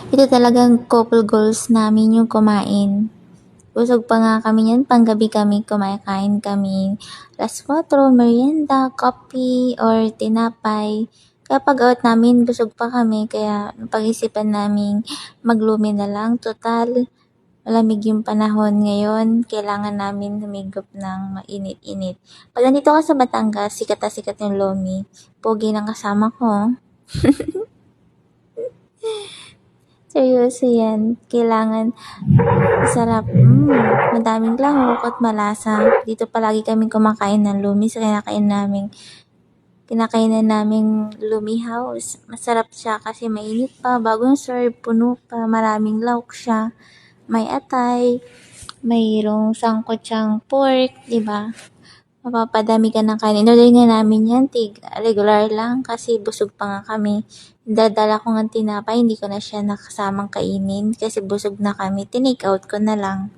Ito talagang couple goals namin yung kumain. Busog pa nga kami niyan, panggabi kami, kumakain kami. 4:00, merienda, coffee, or tinapay. Kapag out namin, busog pa kami, kaya napag-isipan namin maglumi na lang. Total, malamig yung panahon ngayon, kailangan namin humigop ng mainit-init. Pag nandito ka sa Batangas, sikat na sikat yung lomi. Pogi ng kasama ko. Seryoso yan. Kailangan sarap. Madaming lahok at malasa. Dito palagi kami kumakain ng lumi sa kinakainan naming lumi house. Masarap siya kasi mainit pa, bagong serve, puno pa, maraming lahok siya. May atay, mayroong sangkot siyang pork, di ba? Mapapadami ka ng kanin. Inorder nga namin yan, regular lang kasi busog pa nga kami. Dadala ko ng tinapay, hindi ko na siya nakasamang kainin kasi busog na kami. Tinake out ko na lang.